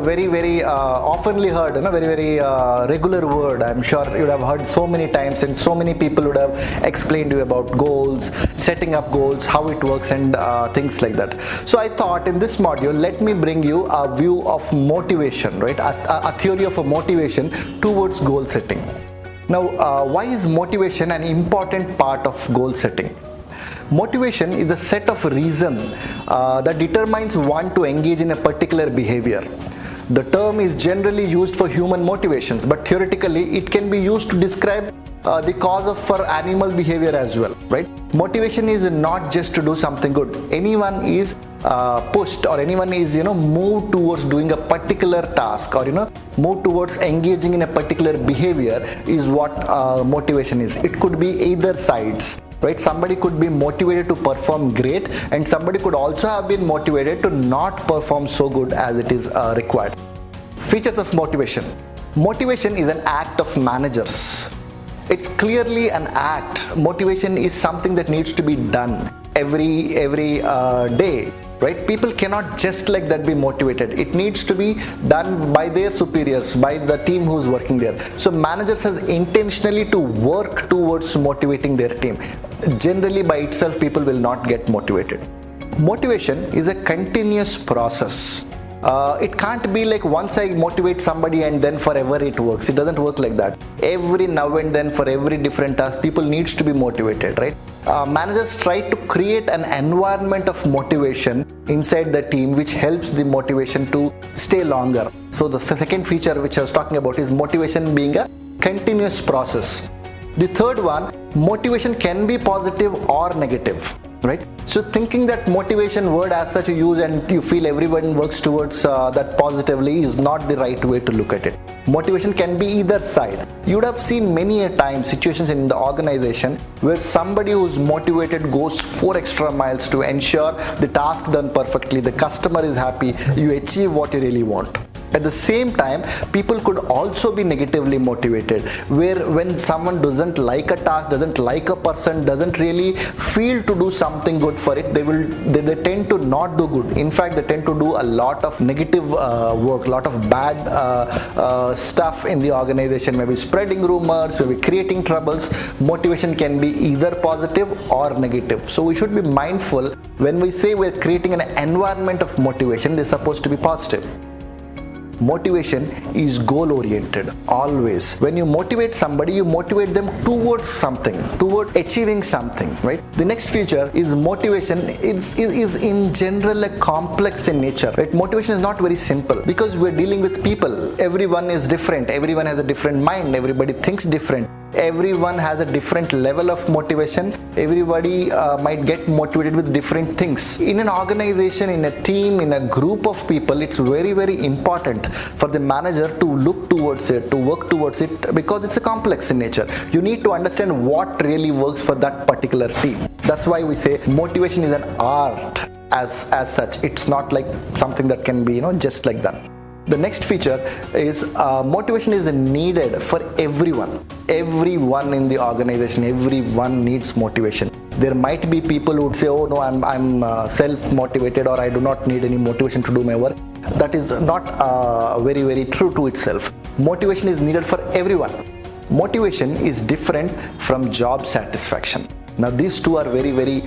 very oftenly heard, very regular word. I'm sure you would have heard so many times, and so many people would have explained to you about goals, setting up goals, how it works, and things like that. So I thought in this module, let me bring you a view of motivation, right? A theory of a motivation towards goal setting. Now, why is motivation an important part of goal setting? Motivation is a set of reasons that determines one to engage in a particular behavior. The term is generally used for human motivations, but theoretically it can be used to describe the cause for animal behavior as well, right? Motivation is not just to do something good. Anyone is pushed, or anyone is moved towards doing a particular task, or move towards engaging in a particular behavior is what motivation is. It could be either sides, right? Somebody could be motivated to perform great, and somebody could also have been motivated to not perform so good as it is required. Features of motivation. Motivation is an act of managers. It's clearly an act. Motivation is something that needs to be done every day, right? People cannot just like that be motivated. It needs to be done by their superiors, by the team who's working there. So managers has intentionally to work towards motivating their team. Generally by itself, people will not get motivated. Motivation is a continuous process. It can't be like once I motivate somebody and then forever it works. It doesn't work like that. Every now and then, for every different task, people needs to be motivated, right? Managers try to create an environment of motivation inside the team which helps the motivation to stay longer. So the second feature which I was talking about is motivation being a continuous process. The third one, motivation can be positive or negative, right? So thinking that motivation word as such you use and you feel everyone works towards that positively is not the right way to look at it. Motivation can be either side. You would have seen many a time situations in the organization where somebody who's motivated goes 4 extra miles to ensure the task done perfectly, the customer is happy, you achieve what you really want. At the same time, people could also be negatively motivated, where when someone doesn't like a task, doesn't like a person, doesn't really feel to do something good for it, they tend to not do good. In fact, they tend to do a lot of negative work, lot of bad stuff in the organization, maybe spreading rumors, maybe creating troubles. Motivation can be either positive or negative. So we should be mindful when we say we're creating an environment of motivation, they're supposed to be positive. Motivation is goal oriented always. When you motivate somebody, you motivate them towards something, towards achieving something, right? The next feature is motivation is in general a complex in nature, right? Motivation is not very simple because we're dealing with people. Everyone is different. Everyone has a different mind. Everybody thinks different. Everyone has a different level of motivation. Everybody might get motivated with different things. In an organization, in a team, in a group of people, it's very important for the manager to look towards it, to work towards it, because it's a complex in nature. You need to understand what really works for that particular team. That's why we say motivation is an art as such. It's not like something that can be just like that. The next feature is motivation is needed for everyone. Everyone in the organization, everyone needs motivation. There might be people who would say, oh no, I'm self-motivated, or I do not need any motivation to do my work. That is not very true to itself. Motivation is needed for everyone. Motivation is different from job satisfaction. Now these two are very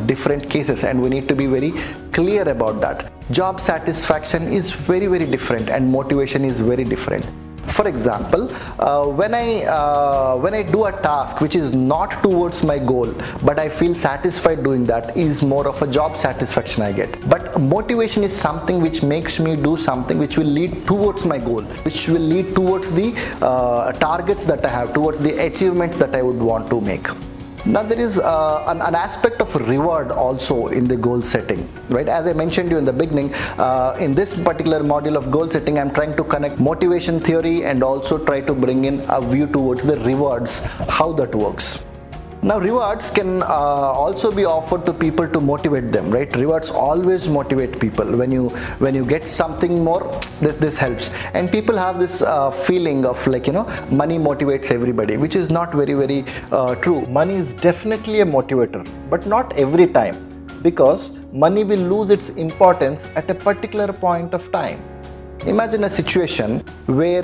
different cases, and we need to be very clear about that. Job satisfaction is very different, and motivation is very different. For example, when I do a task which is not towards my goal, but I feel satisfied doing that, is more of a job satisfaction I get. But motivation is something which makes me do something which will lead towards my goal, which will lead towards the targets that I have, towards the achievements that I would want to make. Now there is an aspect of reward also in the goal setting, right? As I mentioned you in the beginning, in this particular module of goal setting, I'm trying to connect motivation theory and also try to bring in a view towards the rewards, how that works. Now rewards can also be offered to people to motivate them, right? Rewards always motivate people. When you get something more, this helps. And people have this feeling of money motivates everybody, which is not very true. Money is definitely a motivator, but not every time, because money will lose its importance at a particular point of time. Imagine a situation where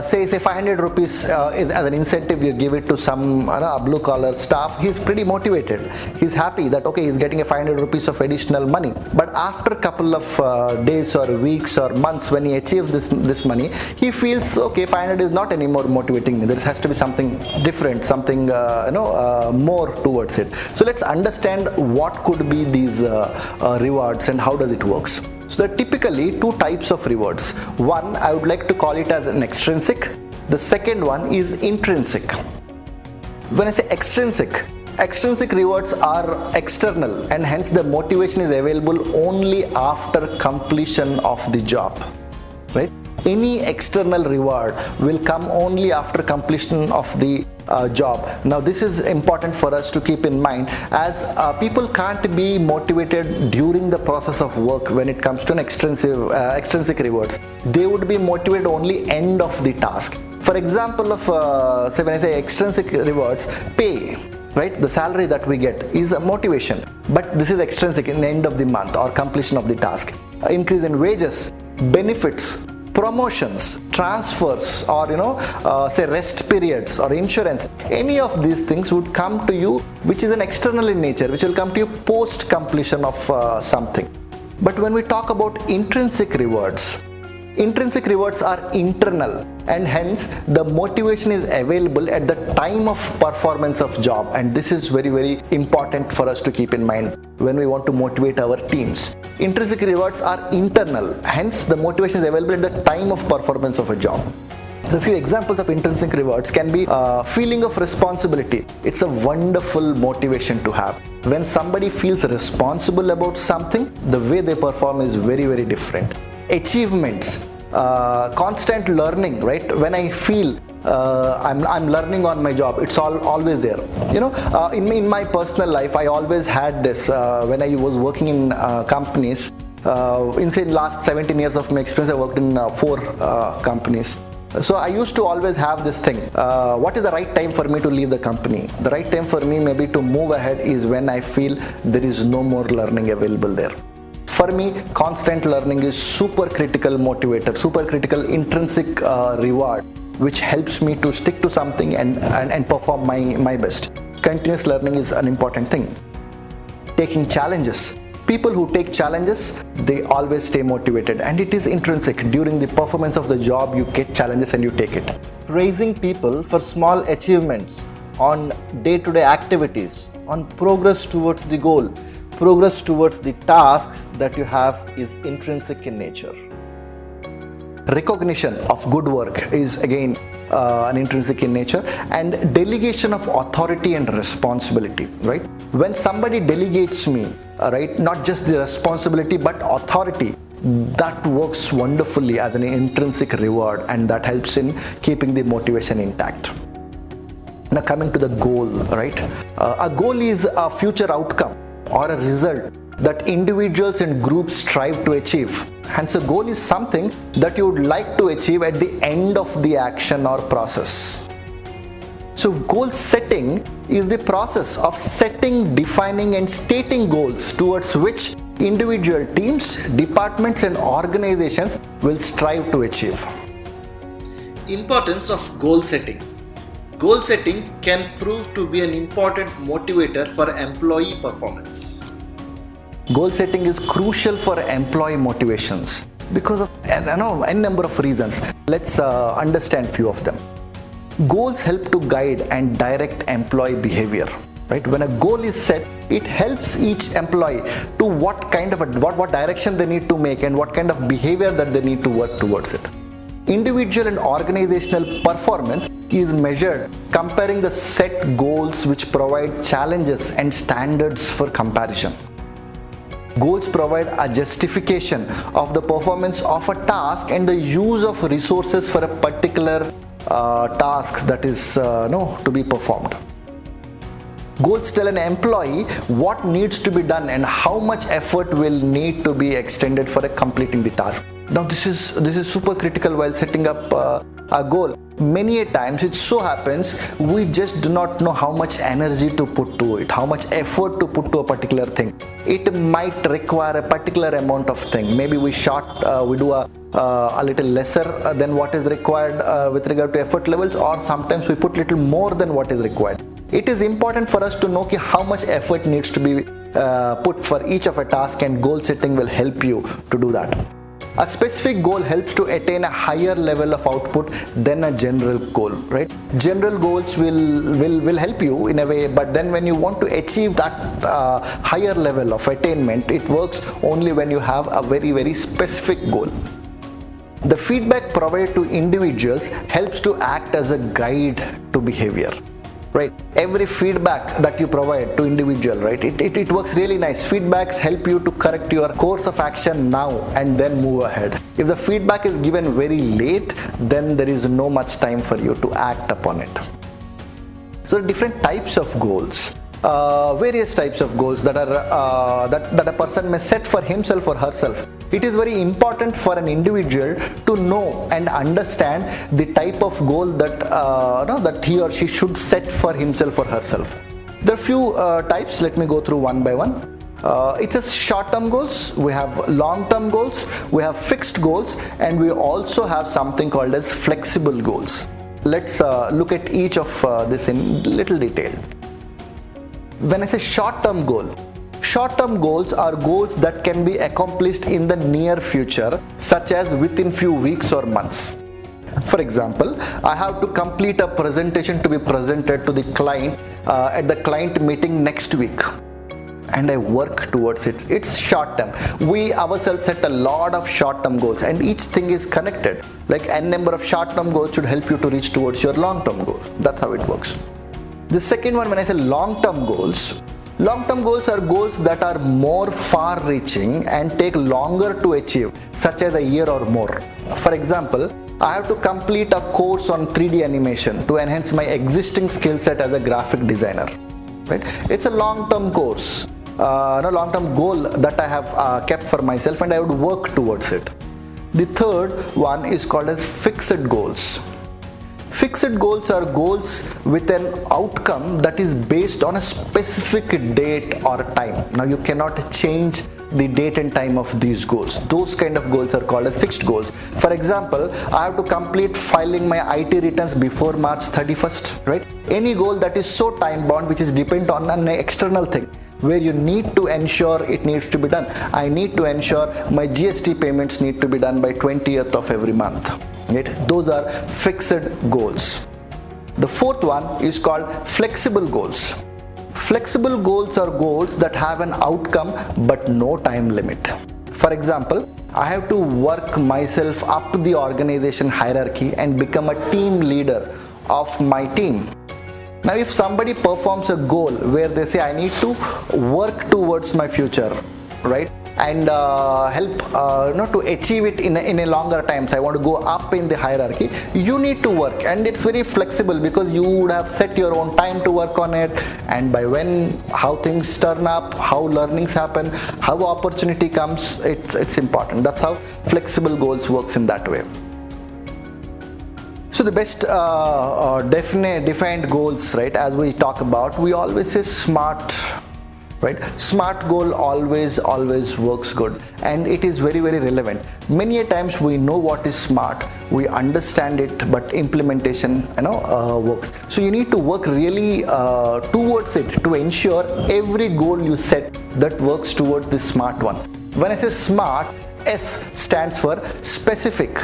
say 500 rupees is as an incentive you give it to some blue collar staff. He's pretty motivated, he's happy that okay, he's getting a 500 rupees of additional money. But after a couple of days or weeks or months, when he achieves this money, he feels okay, 500 is not anymore motivating me, there has to be something different, something more towards it. So let's understand what could be these rewards and how does it works. So there are typically two types of rewards. One, I would like to call it as an extrinsic. The second one is intrinsic. When I say extrinsic rewards are external, and hence the motivation is available only after completion of the job, right? Any external reward will come only after completion of the job. Now this is important for us to keep in mind, as people can't be motivated during the process of work when it comes to an extrinsic rewards. They would be motivated only end of the task. For example of say when I say extrinsic rewards, pay, right, the salary that we get is a motivation, but this is extrinsic in the end of the month or completion of the task. Increase in wages, benefits, promotions, transfers, or say rest periods or insurance, any of these things would come to you, which is an external in nature, which will come to you post completion of something. But when we talk about intrinsic rewards are internal, and hence the motivation is available at the time of performance of job, and this is very, very important for us to keep in mind when we want to motivate our teams. Intrinsic rewards are internal, hence the motivation is available at the time of performance of a job. So a few examples of intrinsic rewards can be feeling of responsibility. It's a wonderful motivation to have. When somebody feels responsible about something, the way they perform is very, very different. Achievements, constant learning, right? When I feel I'm learning on my job, it's always there. In my personal life, I always had this when I was working in companies. In last 17 years of my experience, I worked in 4 companies. So I used to always have this thing, what is the right time for me to leave the company? The right time for me maybe to move ahead is when I feel there is no more learning available there. For me, constant learning is super critical motivator, super critical intrinsic reward, which helps me to stick to something and perform my best. Continuous learning is an important thing. Taking challenges. People who take challenges, they always stay motivated, and it is intrinsic. During the performance of the job, you get challenges and you take it. Praising people for small achievements on day-to-day activities, on progress towards the goal, progress towards the tasks that you have is intrinsic in nature. Recognition of good work is again an intrinsic in nature, and delegation of authority and responsibility, right? When somebody delegates me, right, not just the responsibility but authority, that works wonderfully as an intrinsic reward, and that helps in keeping the motivation intact. Now coming to the goal, right? A goal is a future outcome or a result that individuals and groups strive to achieve. Hence, a goal is something that you would like to achieve at the end of the action or process. So goal setting is the process of setting, defining and stating goals towards which individual teams, departments and organizations will strive to achieve. Importance of goal setting. Goal setting can prove to be an important motivator for employee performance. Goal setting is crucial for employee motivations because of a number of reasons. Let's understand few of them. Goals help to guide and direct employee behavior, right? When a goal is set, it helps each employee to what direction they need to make and what kind of behavior that they need to work towards it. Individual and organizational performance is measured comparing the set goals, which provide challenges and standards for comparison. Goals provide a justification of the performance of a task and the use of resources for a particular task that is to be performed. Goals tell an employee what needs to be done and how much effort will need to be extended for completing the task. Now this is super critical while setting up a goal. Many a times it so happens we just do not know how much energy to put to it, how much effort to put to a particular thing. It might require a particular amount of thing. Maybe we do a a little lesser than what is required with regard to effort levels, or sometimes we put little more than what is required. It is important for us to know how much effort needs to be put for each of a task, and goal setting will help you to do that. A specific goal helps to attain a higher level of output than a general goal, right? General goals will help you in a way, but then when you want to achieve that higher level of attainment, it works only when you have a very, very specific goal. The feedback provided to individuals helps to act as a guide to behavior. Right, every feedback that you provide to individual, right, it works really nice. Feedbacks help you to correct your course of action now and then move ahead. If the feedback is given very late, then there is no much time for you to act upon it. So different types of goals, various types of goals that are that a person may set for himself or herself. It is very important for an individual to know and understand the type of goal that he or she should set for himself or herself. There are few types. Let me go through one by one. It's a short-term goals, we have long-term goals, we have fixed goals, and we also have something called as flexible goals. Let's look at each of this in little detail. When I say short-term goals are goals that can be accomplished in the near future, such as within few weeks or months. For example, I have to complete a presentation to be presented to the client at the client meeting next week, and I work towards it. It's short term. We ourselves set a lot of short term goals, and each thing is connected. Like n number of short term goals should help you to reach towards your long term goal. That's how it works. The second one, when I say long term goals are goals that are more far reaching and take longer to achieve, such as a year or more. For example, I have to complete a course on 3D animation to enhance my existing skill set as a graphic designer. Right? It's a long-term course, long-term goal that I have kept for myself, and I would work towards it. The third one is called as fixed goals. Fixed goals are goals with an outcome that is based on a specific date or time. Now you cannot change the date and time of these goals. Those kind of goals are called as fixed goals. For example, I have to complete filing my IT returns before March 31st, right? Any goal that is so time bound, which is dependent on an external thing, where you need to ensure it needs to be done. I need to ensure my GST payments need to be done by 20th of every month. Right? Those are fixed goals. The fourth one is called flexible goals. Flexible goals are goals that have an outcome but no time limit. For example, I have to work myself up the organization hierarchy and become a team leader of my team. Now, if somebody performs a goal where they say, I need to work towards my future, right, and help to achieve it in a longer time, so I want to go up in the hierarchy, you need to work, and it's very flexible because you would have set your own time to work on it, and by when, how things turn up, how learnings happen, how opportunity comes, it's important. That's how flexible goals works in that way. So the best defined goals, right, as we talk about, we always say SMART. Right? SMART goal always works good, and it is very, very relevant. Many a times we know what is SMART, we understand it, but implementation works. So you need to work really towards it to ensure every goal you set that works towards the SMART one. When I say SMART, S stands for specific,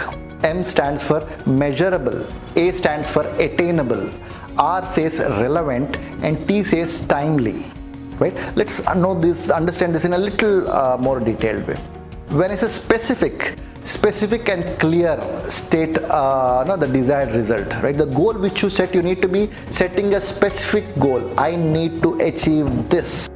M stands for measurable, A stands for attainable, R says relevant, and T says timely. Right? Let's understand this in a little more detailed way. When I say specific and clear state the desired result. Right? The goal which you set, you need to be setting a specific goal. I need to achieve this.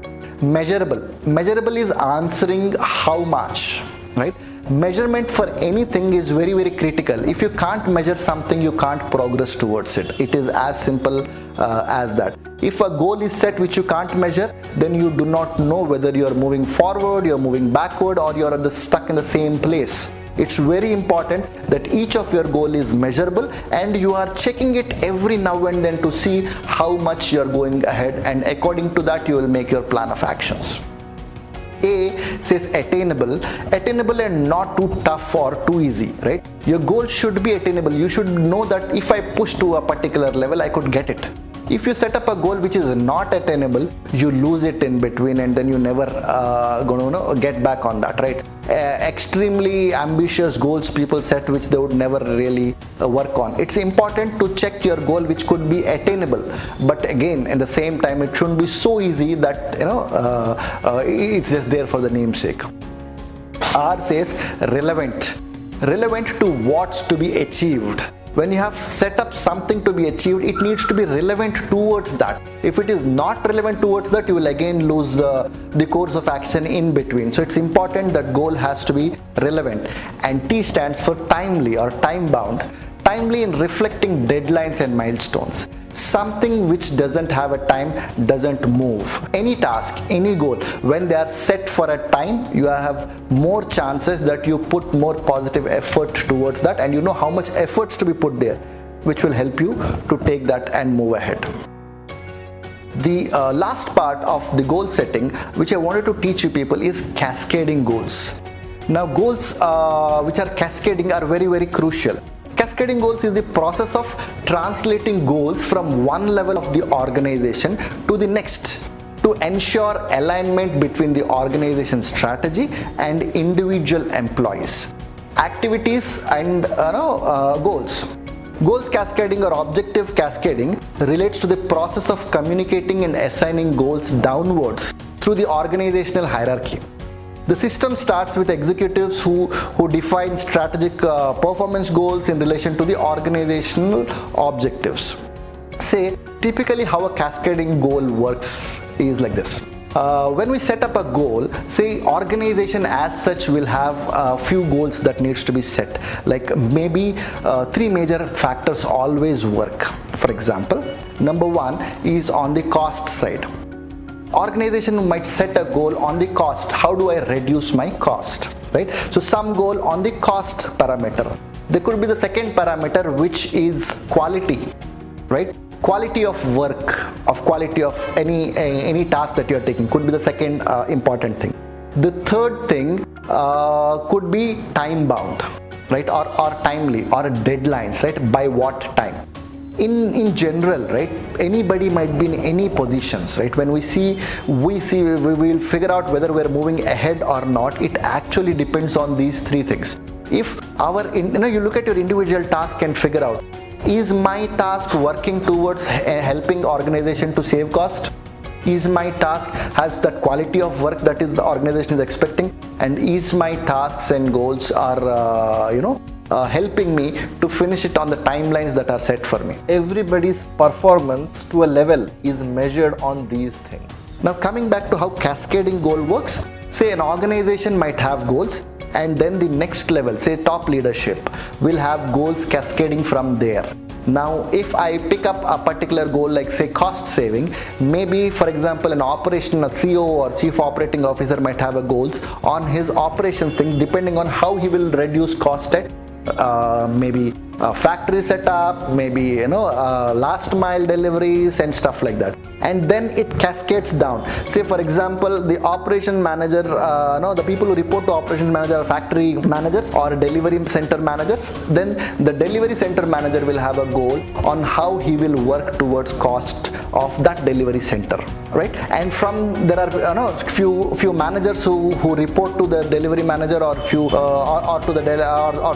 Measurable is answering how much. Right? Measurement for anything is very, very critical. If you can't measure something, you can't progress towards it. It is as simple as that. If a goal is set which you can't measure, then you do not know whether you are moving forward, you are moving backward, or you are stuck in the same place. It's very important that each of your goal is measurable, and you are checking it every now and then to see how much you are going ahead, and according to that you will make your plan of actions. A says attainable and not too tough or too easy, right? Your goal should be attainable. You should know that if I push to a particular level, I could get it. If you set up a goal which is not attainable, you lose it in between, and then you never gonna get back on that, right? Extremely ambitious goals people set which they would never really work on. It's important to check your goal which could be attainable, but again, in the same time, it shouldn't be so easy that it's just there for the namesake. R says relevant to what's to be achieved. When you have set up something to be achieved, it needs to be relevant towards that. If it is not relevant towards that, you will again lose the course of action in between. So it's important that goal has to be relevant. And T stands for timely or time bound. Timely in reflecting deadlines and milestones. Something which doesn't have a time doesn't move. Any task, any goal, when they are set for a time, you have more chances that you put more positive effort towards that, and you know how much efforts to be put there, which will help you to take that and move ahead. The last part of the goal setting, which I wanted to teach you people, is cascading goals. Now, goals which are cascading are very, very crucial. Cascading goals is the process of translating goals from one level of the organization to the next to ensure alignment between the organization strategy and individual employees, activities and goals. Goals cascading or objective cascading relates to the process of communicating and assigning goals downwards through the organizational hierarchy. The system starts with executives who define strategic performance goals in relation to the organizational objectives. Say, typically how a cascading goal works is like this. When we set up a goal, say organization as such will have a few goals that needs to be set. Like maybe 3 major factors always work. For example, number 1 is on the cost side. Organization might set a goal on the cost. How do I reduce my cost, right? So some goal on the cost parameter. There could be the second parameter, which is quality, right? Quality of work, of quality of any task that you are taking could be the second important thing. The third thing could be time bound, right? Or timely, or deadlines, right? By what time? In general, right, anybody might be in any positions, right? When we will figure out whether we're moving ahead or not. It actually depends on these 3 things. If you look at your individual task and figure out, is my task working towards helping organization to save cost? Is my task has that quality of work that is the organization is expecting? And is my tasks and goals are helping me to finish it on the timelines that are set for me? Everybody's performance to a level is measured on these things. Now, coming back to how cascading goal works, say an organization might have goals, and then the next level, say top leadership, will have goals cascading from there. Now, if I pick up a particular goal like say cost saving, maybe for example a CEO or chief operating officer might have a goals on his operations thing, depending on how he will reduce cost at maybe factory setup, maybe last mile deliveries and stuff like that. And then it cascades down. Say for example, the operation manager, the people who report to operation manager are factory managers or delivery center managers. Then the delivery center manager will have a goal on how he will work towards cost of that delivery center, right? And from there are few managers who report to the delivery manager or to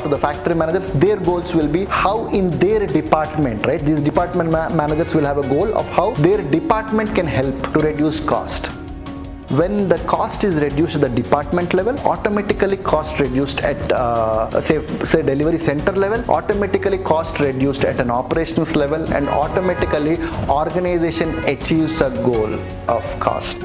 the factory managers. Their goals will be how in their department, right? These department managers will have a goal of how their department can help to reduce cost. When the cost is reduced at the department level, automatically cost reduced at say delivery center level, automatically cost reduced at an operations level, and automatically organization achieves a goal of cost.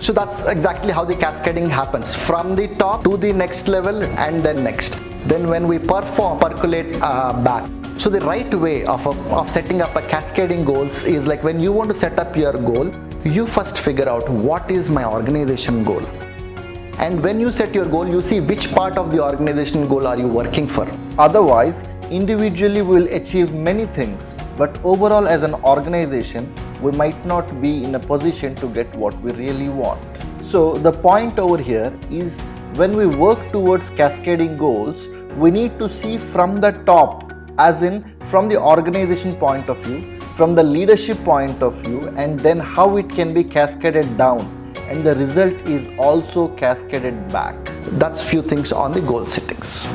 So that's exactly how the cascading happens, from the top to the next level and then next. Then when we percolate back. So the right way of setting up a cascading goals is like when you want to set up your goal, you first figure out what is my organization goal. And when you set your goal, you see which part of the organization goal are you working for. Otherwise, individually we will achieve many things, but overall as an organization, we might not be in a position to get what we really want. So the point over here is when we work towards cascading goals, we need to see from the top, as in from the organization point of view, from the leadership point of view, and then how it can be cascaded down, and the result is also cascaded back. That's few things on the goal settings.